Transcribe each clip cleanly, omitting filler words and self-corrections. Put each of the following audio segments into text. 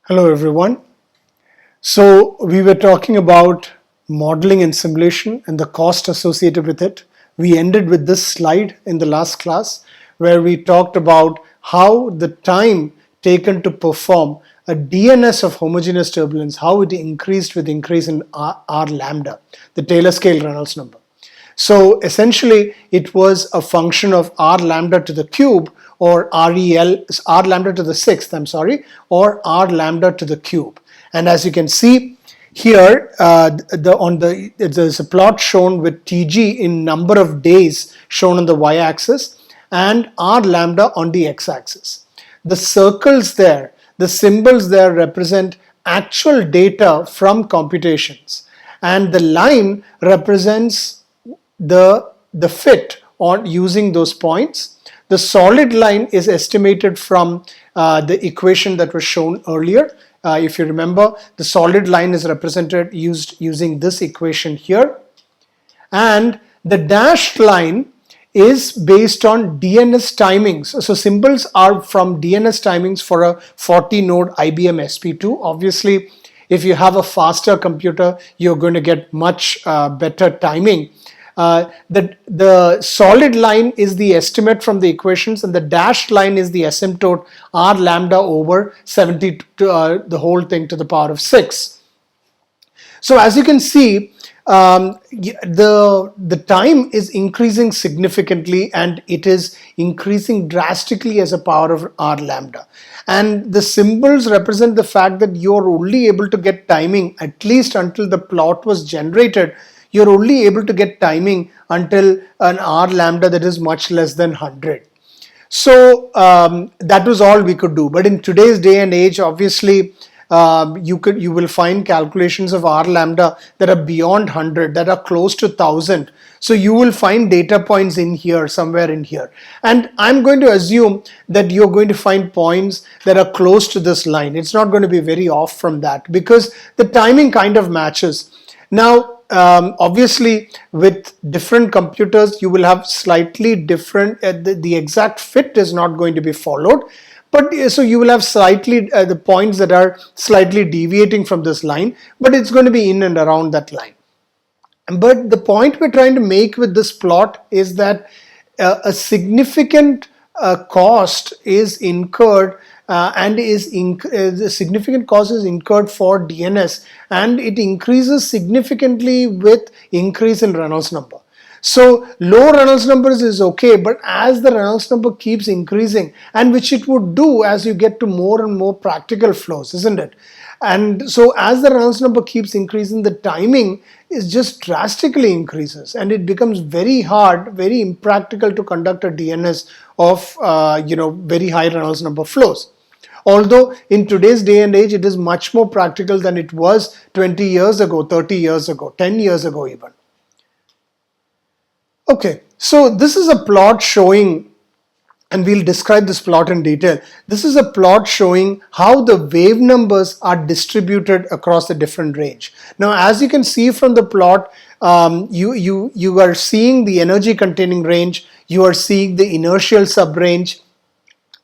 Hello everyone. So we were talking about modeling and simulation and the cost associated with it. We ended with this slide in the last class where we talked about how the time taken to perform a DNS of homogeneous turbulence, how it increased with increase in R lambda, the Taylor scale Reynolds number. So essentially it was a function of R lambda to the cube or REL, R lambda to the sixth, or R lambda to the cube. And as you can see here, there's a plot shown with TG in number of days shown on the y-axis and R lambda on the x-axis. The circles there, the symbols there represent actual data from computations, and the line represents the fit on using those points. The solid line is estimated from the equation that was shown earlier. If you remember, the solid line is represented using this equation here, and the dashed line is based on DNS timings. So symbols are from DNS timings for a 40 node IBM SP2. Obviously, if you have a faster computer, you're going to get much better timing. The solid line is the estimate from the equations, and the dashed line is the asymptote R lambda over 70 the whole thing to the power of 6. So as you can see, the time is increasing significantly, and it is increasing drastically as a power of R lambda. And the symbols represent the fact that you're only able to get timing, at least until the plot was generated, you're only able to get timing until an R lambda that is much less than 100. So that was all we could do. But in today's day and age, obviously, you will find calculations of R lambda that are beyond 100, that are close to 1000. So you will find data points in here, somewhere in here. And I'm going to assume that you're going to find points that are close to this line. It's not going to be very off from that because the timing kind of matches. Now, obviously, with different computers, you will have slightly different, the exact fit is not going to be followed. But so you will have slightly the points that are slightly deviating from this line, but it's going to be in and around that line. But the point we're trying to make with this plot is that a significant cost is incurred a significant cost is incurred for DNS, and it increases significantly with increase in Reynolds number. So low Reynolds numbers is okay, but as the Reynolds number keeps increasing, and which it would do as you get to more and more practical flows, isn't it? And so as the Reynolds number keeps increasing, the timing is just drastically increases, and it becomes very hard, very impractical to conduct a DNS of very high Reynolds number flows. Although in today's day and age, it is much more practical than it was 20 years ago, 30 years ago, 10 years ago even. Okay, so this is a plot showing, and we'll describe this plot in detail. This is a plot showing how the wave numbers are distributed across the different range. Now, as you can see from the plot, you are seeing the energy containing range, you are seeing the inertial subrange,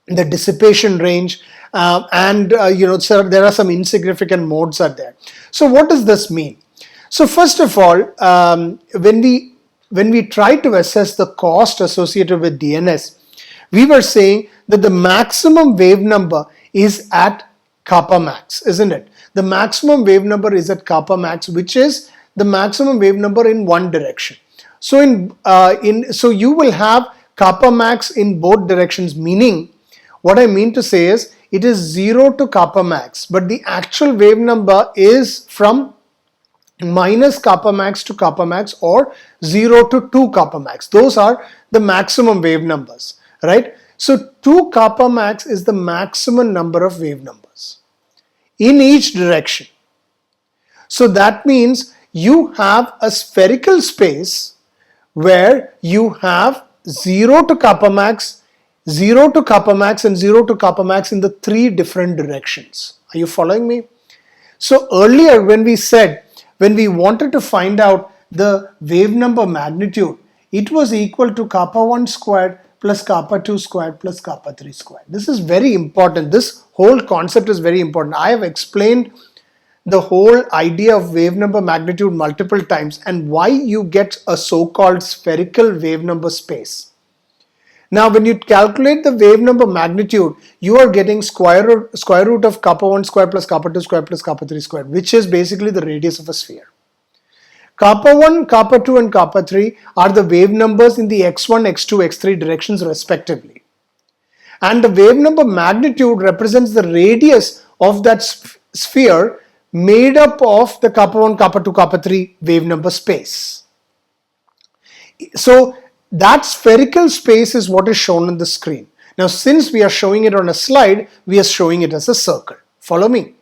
the dissipation range, so there are some insignificant modes are there. So what does this mean? So first of all, when we try to assess the cost associated with DNS, we were saying that the maximum wave number is at kappa max, isn't it? The maximum wave number is at kappa max, which is the maximum wave number in one direction. So so you will have kappa max in both directions, meaning what I mean to say is it is 0 to kappa max, but the actual wave number is from minus kappa max to kappa max, or 0 to 2 kappa max. Those are the maximum wave numbers, right? So 2 kappa max is the maximum number of wave numbers in each direction. So that means you have a spherical space where you have 0 to kappa max, 0 to kappa max, and 0 to kappa max in the 3 different directions. Are you following me? So earlier when we wanted to find out the wave number magnitude, it was equal to kappa 1 squared plus kappa 2 squared plus kappa 3 squared. This is very important. This whole concept is very important. I have explained the whole idea of wave number magnitude multiple times and why you get a so-called spherical wave number space. Now when you calculate the wave number magnitude, you are getting square root of kappa 1 squared plus kappa 2 squared plus kappa 3 squared, which is basically the radius of a sphere. Kappa 1, kappa 2 and kappa 3 are the wave numbers in the x1, x2, x3 directions respectively. And the wave number magnitude represents the radius of that sphere made up of the kappa 1, kappa 2, kappa 3 wave number space. So that spherical space is what is shown on the screen. Now since we are showing it on a slide, we are showing it as a circle. Follow me.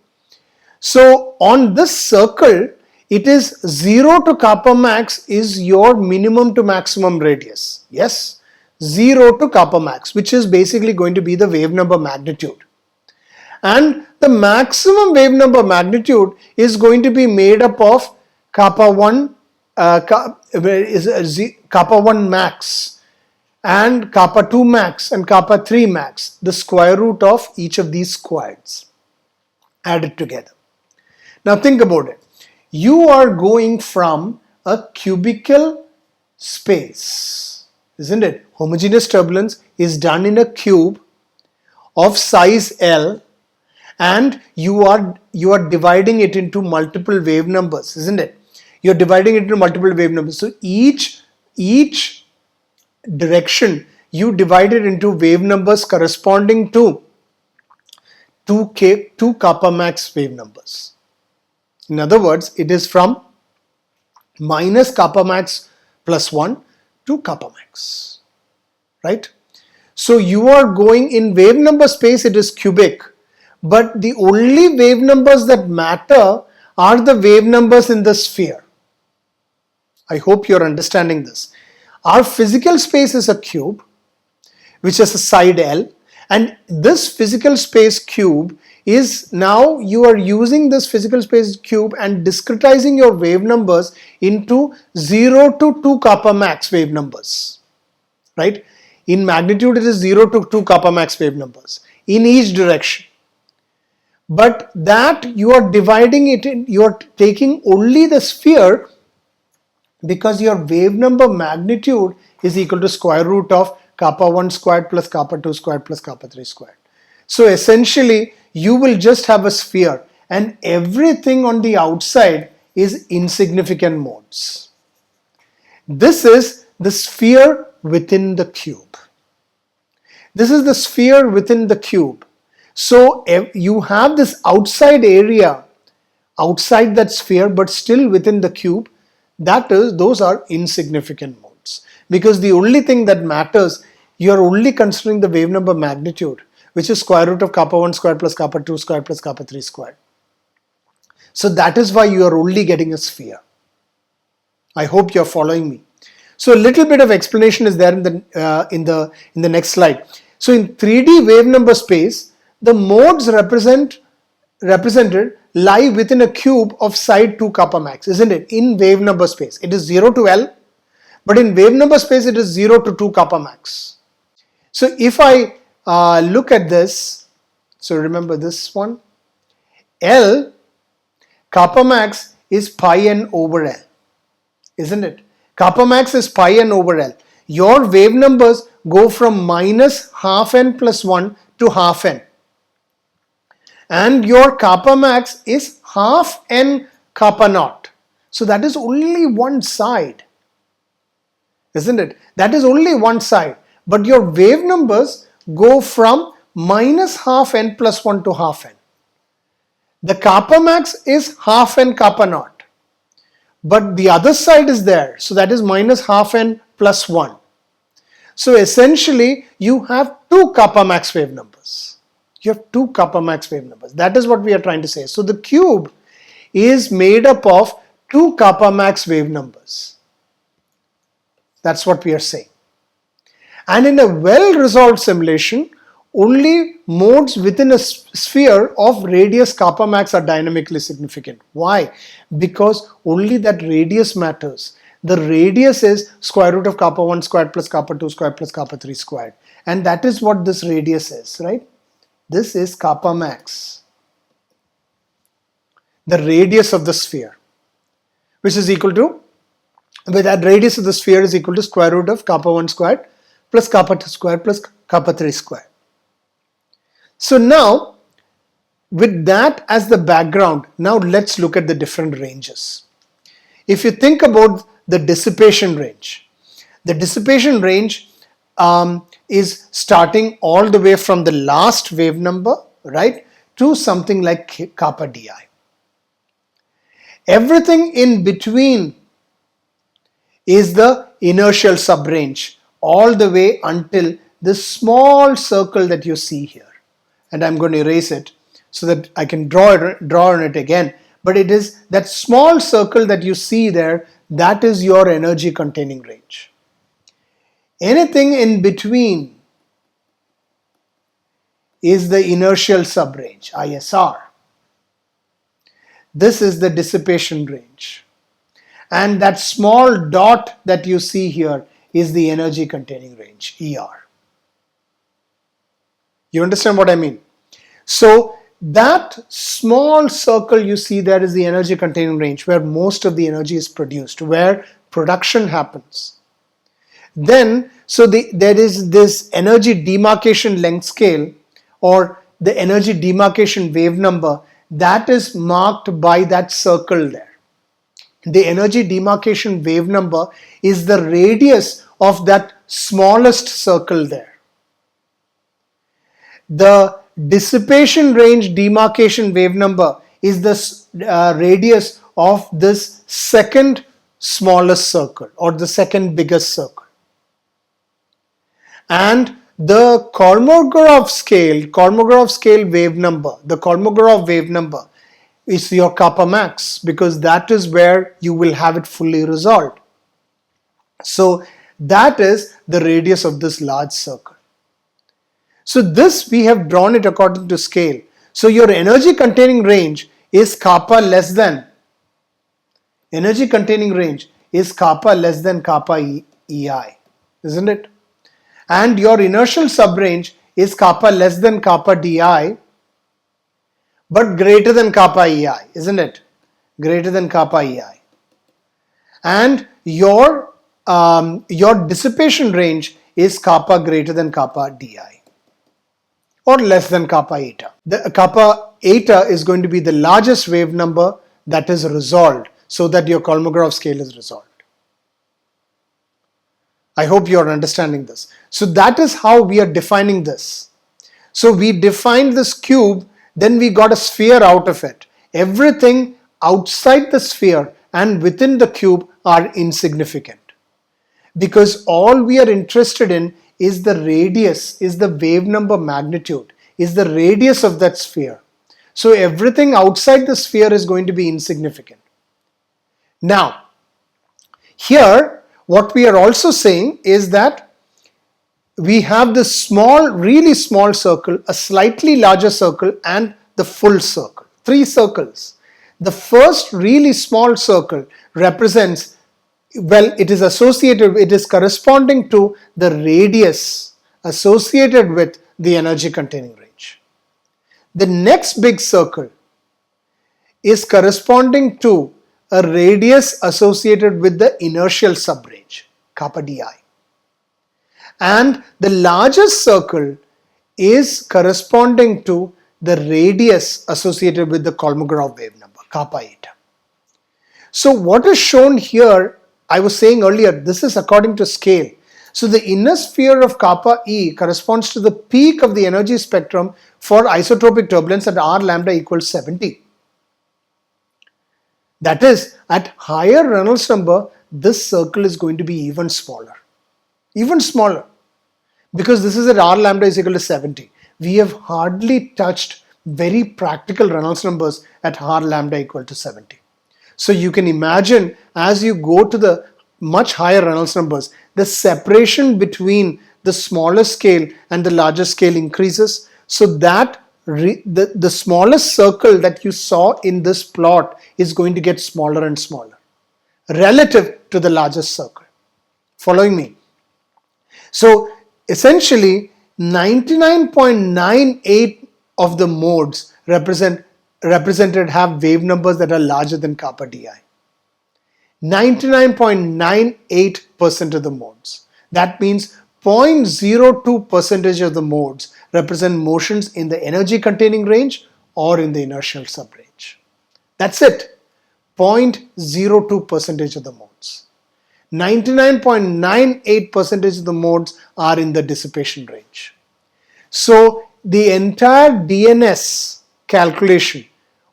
So on this circle, it is 0 to kappa max is your minimum to maximum radius. Yes, 0 to kappa max, which is basically going to be the wave number magnitude. And the maximum wave number magnitude is going to be made up of kappa 1, kappa 1 max and kappa 2 max and kappa 3 max, the square root of each of these squares added together. Now think about it. You are going from a cubical space, isn't it? Homogeneous turbulence is done in a cube of size L, and you are dividing it into multiple wave numbers, isn't it? You're dividing it into multiple wave numbers. So each direction you divide it into wave numbers corresponding to 2 kappa max wave numbers. In other words, it is from minus kappa max plus 1 to kappa max, right? So you are going in wave number space, it is cubic, but the only wave numbers that matter are the wave numbers in the sphere. I hope you're understanding this. Our physical space is a cube, which has a side L, and this physical space cube is now you are using this physical space cube and discretizing your wave numbers into 0 to 2 kappa max wave numbers, right? In magnitude it is 0 to 2 kappa max wave numbers in each direction. But that you are dividing it in, you are taking only the sphere because your wave number magnitude is equal to square root of kappa 1 squared plus kappa 2 squared plus kappa 3 squared. So essentially you will just have a sphere and everything on the outside is insignificant modes. This is the sphere within the cube. This is the sphere within the cube. So you have this outside area outside that sphere but still within the cube. That is, those are insignificant modes, because the only thing that matters, you are only considering the wave number magnitude, which is square root of kappa 1 squared plus kappa 2 squared plus kappa 3 squared. So that is why you are only getting a sphere. I hope you are following me. So a little bit of explanation is there in the next slide. So in 3D wave number space, the modes represented lie within a cube of side 2 kappa max, isn't it? In wave number space, it is 0 to L, but in wave number space, it is 0 to 2 kappa max. So if I look at this, so remember this one, L, kappa max is pi n over L, isn't it? Kappa max is pi n over L. Your wave numbers go from minus half n plus 1 to half n. And your kappa max is half n kappa naught. So that is only one side, isn't it? That is only one side. But your wave numbers go from minus half n plus 1 to half n. The kappa max is half n kappa naught. But the other side is there. So that is minus half n plus 1. So essentially you have two kappa max wave numbers. You have two kappa max wave numbers. That is what we are trying to say. So the cube is made up of two kappa max wave numbers. That's what we are saying. And in a well-resolved simulation, only modes within a sphere of radius kappa max are dynamically significant. Why? Because only that radius matters. The radius is square root of kappa 1 squared plus kappa 2 squared plus kappa 3 squared. And that is what this radius is, right? This is kappa max, the radius of the sphere, which is equal to, with that radius of the sphere is equal to square root of kappa 1 squared plus kappa 2 squared plus kappa 3 squared. So now, with that as the background, now let's look at the different ranges. If you think about the dissipation range, the dissipation range is starting all the way from the last wave number, right, to something like kappa di. Everything in between is the inertial subrange, all the way until this small circle that you see here. And I'm going to erase it so that I can draw on it again. But it is that small circle that you see there, that is your energy containing range. Anything in between is the inertial subrange, ISR. This is the dissipation range. And that small dot that you see here is the energy containing range, ER. You understand what I mean? So that small circle you see there is the energy containing range, where most of the energy is produced, where production happens. Then, so there is this energy demarcation length scale, or the energy demarcation wave number, that is marked by that circle there. The energy demarcation wave number is the radius of that smallest circle there. The dissipation range demarcation wave number is the radius of this second smallest circle, or the second biggest circle. And the Kolmogorov scale wave number, the Kolmogorov wave number is your kappa max, because that is where you will have it fully resolved. So that is the radius of this large circle. So this we have drawn it according to scale. So your energy containing range is kappa less than, energy containing range is kappa less than kappa EI, isn't it? And your inertial subrange is kappa less than kappa di, but greater than kappa EI, isn't it? Greater than kappa EI. And your dissipation range is kappa greater than kappa di, or less than kappa eta. The kappa eta is going to be the largest wave number that is resolved, so that your Kolmogorov scale is resolved. I hope you are understanding this. So that is how we are defining this. So we defined this cube, then we got a sphere out of it. Everything outside the sphere and within the cube are insignificant, because all we are interested in is the radius, is the wave number magnitude, is the radius of that sphere. So everything outside the sphere is going to be insignificant. Now, here what we are also saying is that we have this small, really small circle, a slightly larger circle, and the full circle. 3 circles. The first really small circle represents, well, it is corresponding to the radius associated with the energy containing range. The next big circle is corresponding to a radius associated with the inertial subrange, kappa di. And the largest circle is corresponding to the radius associated with the Kolmogorov wave number, kappa eta. So what is shown here, I was saying earlier, this is according to scale. So the inner sphere of kappa E corresponds to the peak of the energy spectrum for isotropic turbulence at R lambda equals 70. That is, at higher Reynolds number, this circle is going to be even smaller, because this is at R lambda is equal to 70. We have hardly touched very practical Reynolds numbers at R lambda equal to 70. So you can imagine, as you go to the much higher Reynolds numbers, the separation between the smaller scale and the larger scale increases, so that the smallest circle that you saw in this plot is going to get smaller and smaller. relative to the largest circle. Following me? So essentially 99.98 of the modes represented have wave numbers that are larger than kappa di. 99.98% of the modes. That means 0.02% of the modes represent motions in the energy containing range or in the inertial subrange. That's it. 0.02% of the modes. 99.98% of the modes are in the dissipation range. So the entire DNS calculation,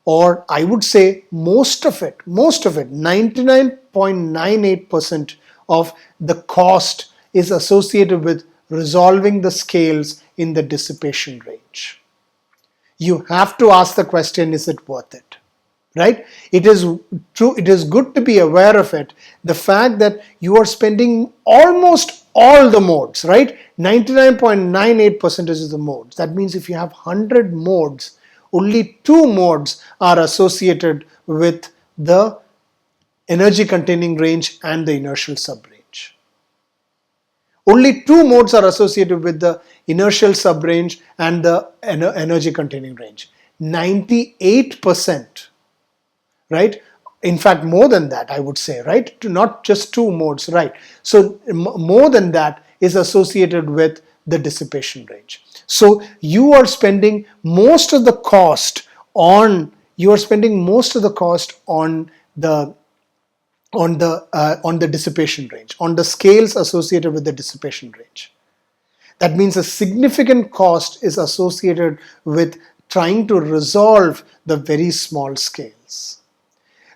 or I would say most of it, 99.98% of the cost is associated with resolving the scales in the dissipation range. You have to ask the question, is it worth it? Right? It is true. It is good to be aware of it. The fact that you are spending almost all the modes, right? 99.98% of the modes. That means if you have 100 modes, only 2 modes are associated with the energy containing range and the inertial subrange. Only 2 modes are associated with the inertial subrange and the energy containing range. 98%, right? In fact, more than that, I would say, right? Not just 2 modes, right? So more than that is associated with the dissipation range. So you are spending most of the cost on the dissipation range, on the scales associated with the dissipation range. That means a significant cost is associated with trying to resolve the very small scales.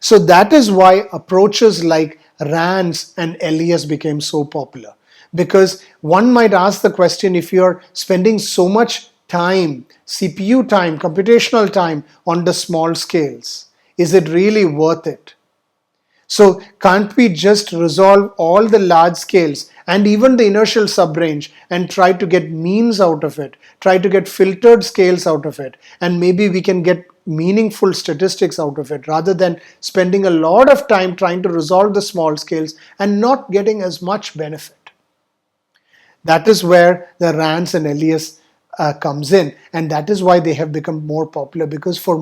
So that is why approaches like RANS and LES became so popular. Because one might ask the question, if you're spending so much time, CPU time, computational time on the small scales, is it really worth it? So can't we just resolve all the large scales and even the inertial subrange and try to get means out of it, try to get filtered scales out of it, and maybe we can get meaningful statistics out of it, rather than spending a lot of time trying to resolve the small scales and not getting as much benefit. That is where the RANS and LES comes in, and that is why they have become more popular, because for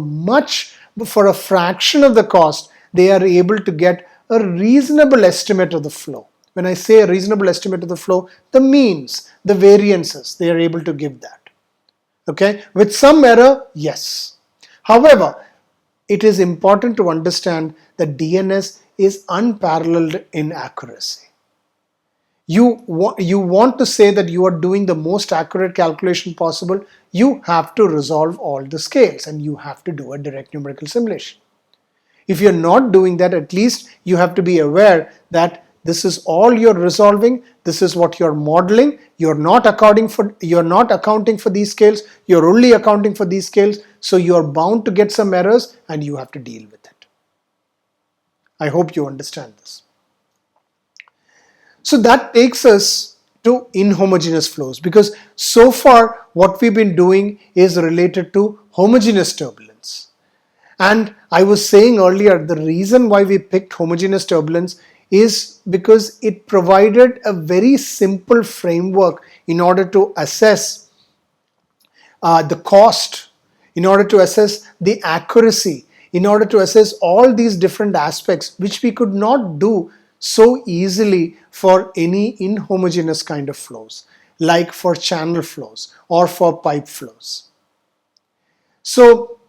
a fraction of the cost, they are able to get a reasonable estimate of the flow. When I say a reasonable estimate of the flow, the means, the variances, they are able to give that. Okay, with some error, yes. However, it is important to understand that DNS is unparalleled in accuracy. You want to say that you are doing the most accurate calculation possible, you have to resolve all the scales and you have to do a direct numerical simulation. If you're not doing that, at least you have to be aware that this is all you're resolving, this is what you're modeling, you're not accounting for these scales, you're only accounting for these scales, so you're bound to get some errors and you have to deal with it. I hope you understand this. So that takes us to inhomogeneous flows, because so far what we've been doing is related to homogeneous turbulence. And I was saying earlier, the reason why we picked homogeneous turbulence is because it provided a very simple framework in order to assess the cost, in order to assess the accuracy, in order to assess all these different aspects, which we could not do so easily for any inhomogeneous kind of flows, like for channel flows or for pipe flows. So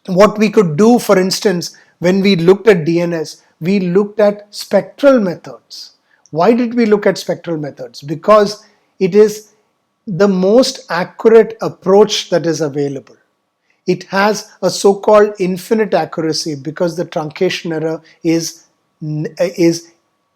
what we could do, for instance, when we looked at DNS, we looked at spectral methods. Why did we look at spectral methods? Because it is the most accurate approach that is available. It has a so-called infinite accuracy because the truncation error is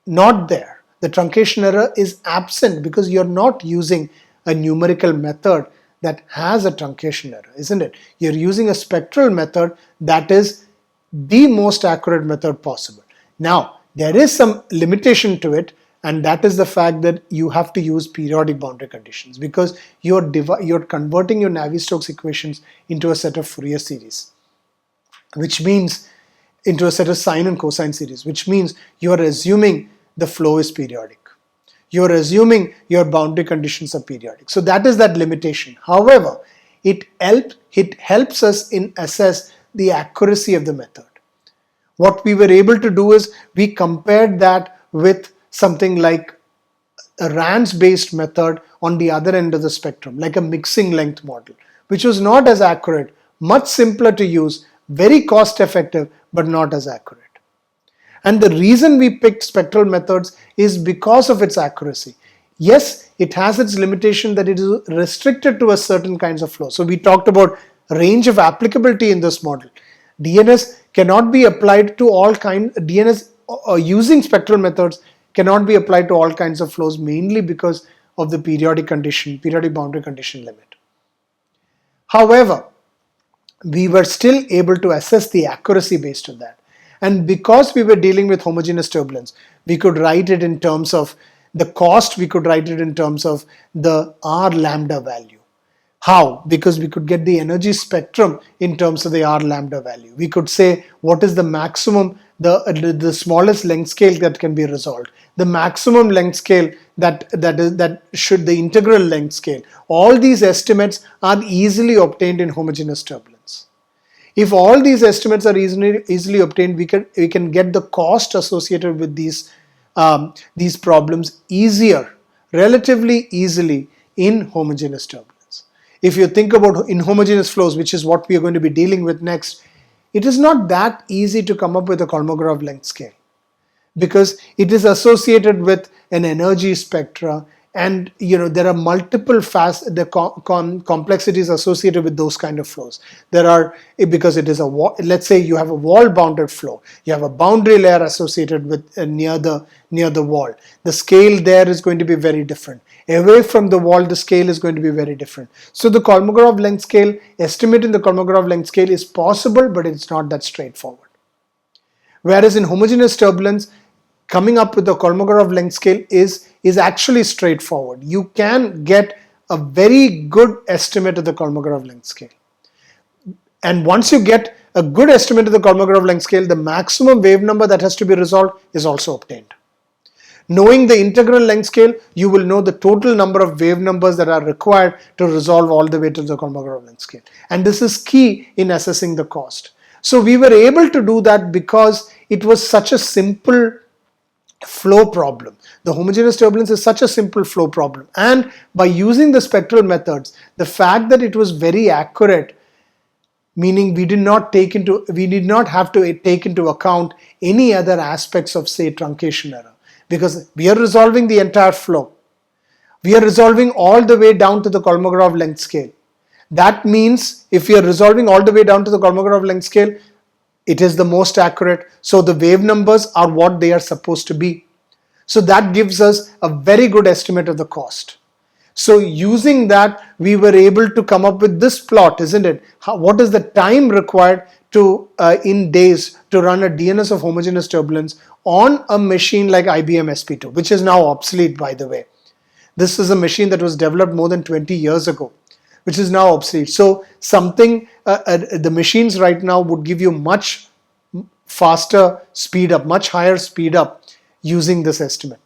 not there. The truncation error is absent because you're not using a numerical method that has a truncation error, isn't it? You're using a spectral method that is the most accurate method possible. Now, there is some limitation to it, and that is the fact that you have to use periodic boundary conditions, because you're converting your Navier-Stokes equations into a set of Fourier series, which means into a set of sine and cosine series, which means you are assuming the flow is periodic. You're assuming your boundary conditions are periodic. So that is that limitation. However, it helps us in assess the accuracy of the method. What we were able to do is we compared that with something like a RANS based method on the other end of the spectrum, like a mixing length model, which was not as accurate, much simpler to use, very cost effective, but not as accurate. And the reason we picked spectral methods is because of its accuracy. Yes, it has its limitation that it is restricted to a certain kinds of flow. So we talked about range of applicability in this model. DNS cannot be applied to all kinds, DNS using spectral methods cannot be applied to all kinds of flows, mainly because of the periodic boundary condition limit. However, we were still able to assess the accuracy based on that. And because we were dealing with homogeneous turbulence, we could write it in terms of the cost, we could write it in terms of the R lambda value. How? Because we could get the energy spectrum in terms of the R lambda value. We could say what is the maximum, the smallest length scale that can be resolved, the maximum length scale that should the integral length scale. All these estimates are easily obtained in homogeneous turbulence. If all these estimates are easily obtained, we can get the cost associated with these problems relatively easily in homogeneous turbulence. If you think about inhomogeneous flows, which is what we are going to be dealing with next, it is not that easy to come up with a Kolmogorov length scale because it is associated with an energy spectra, and there are multiple complexities associated with those kind of flows. There are, because it is let's say you have a wall bounded flow, you have a boundary layer associated with near the wall. The scale there is going to be very different. Away from the wall, the scale is going to be very different. So the Kolmogorov length scale, estimating the Kolmogorov length scale is possible, but it's not that straightforward. Whereas in homogeneous turbulence, coming up with the Kolmogorov length scale is actually straightforward. You can get a very good estimate of the Kolmogorov length scale. And once you get a good estimate of the Kolmogorov length scale, the maximum wave number that has to be resolved is also obtained. Knowing the integral length scale, you will know the total number of wave numbers that are required to resolve all the way to the Kolmogorov length scale. And this is key in assessing the cost. So we were able to do that because it was such a simple flow problem. The homogeneous turbulence is such a simple flow problem, and by using the spectral methods, the fact that it was very accurate, meaning we did not have to take into account any other aspects of, say, truncation error, because we are resolving the entire flow. We are resolving all the way down to the Kolmogorov length scale. That means if we are resolving all the way down to the Kolmogorov length scale, it is the most accurate. So the wave numbers are what they are supposed to be. So that gives us a very good estimate of the cost. So using that, we were able to come up with this plot, isn't it? What is the time required in days to run a DNS of homogeneous turbulence on a machine like IBM SP2, which is now obsolete, by the way. This is a machine that was developed more than 20 years ago, which is now obsolete. So the machines right now would give you much faster speed up, much higher speed up using this estimate.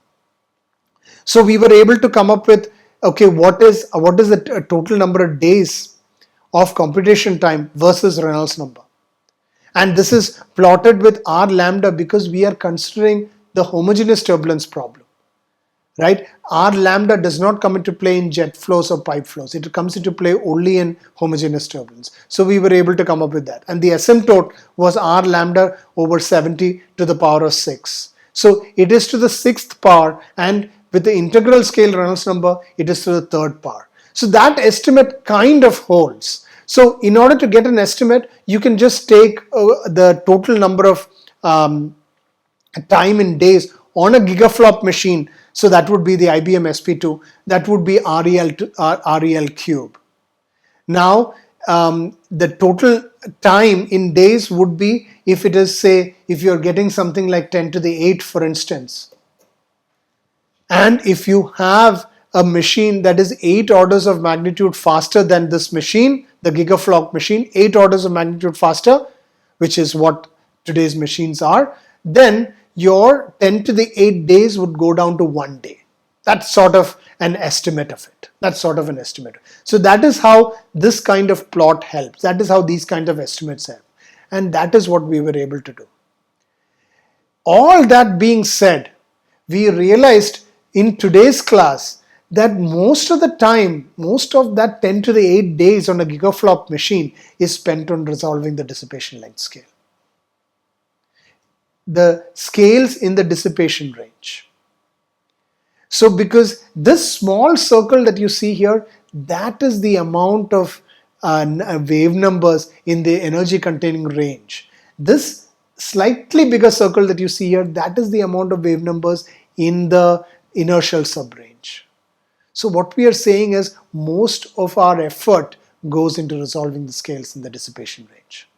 So we were able to come up with, okay, what is the total number of days of computation time versus Reynolds number. And this is plotted with R lambda because we are considering the homogeneous turbulence problem. Right? R lambda does not come into play in jet flows or pipe flows. It comes into play only in homogeneous turbulence. So we were able to come up with that. And the asymptote was R lambda over 70 to the power of 6. So it is to the 6th power, and with the integral scale Reynolds number, it is to the 3rd power. So that estimate kind of holds. So in order to get an estimate, you can just take the total number of time in days on a gigaflop machine. So that would be the IBM SP2, that would be REL cube. Now, the total time in days would be, if it is, say, if you're getting something like 10 to the 8, for instance, and if you have a machine that is 8 orders of magnitude faster than this machine, the gigaflop machine, 8 orders of magnitude faster, which is what today's machines are, then your 10 to the 8 days would go down to 1 day. That's sort of an estimate of it. That's sort of an estimate. So that is how this kind of plot helps. That is how these kinds of estimates help. And that is what we were able to do. All that being said, we realized in today's class that most of the time, most of that 10 to the 8 days on a gigaflop machine is spent on resolving the dissipation length scale. The scales in the dissipation range. So because this small circle that you see here, that is the amount of wave numbers in the energy containing range. This slightly bigger circle that you see here, that is the amount of wave numbers in the inertial subrange. So what we are saying is most of our effort goes into resolving the scales in the dissipation range.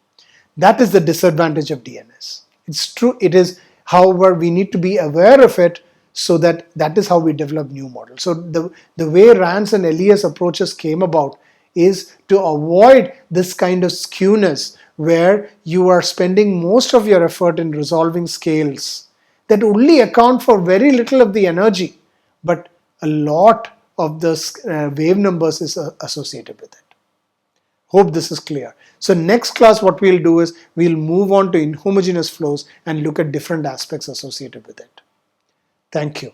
That is the disadvantage of DNS. It's true, it is, however, we need to be aware of it, so that is how we develop new models. So the way RANS and LES approaches came about is to avoid this kind of skewness where you are spending most of your effort in resolving scales that only account for very little of the energy, but a lot of the wave numbers is associated with it. Hope this is clear. So next class what we'll do is we'll move on to inhomogeneous flows and look at different aspects associated with it. Thank you.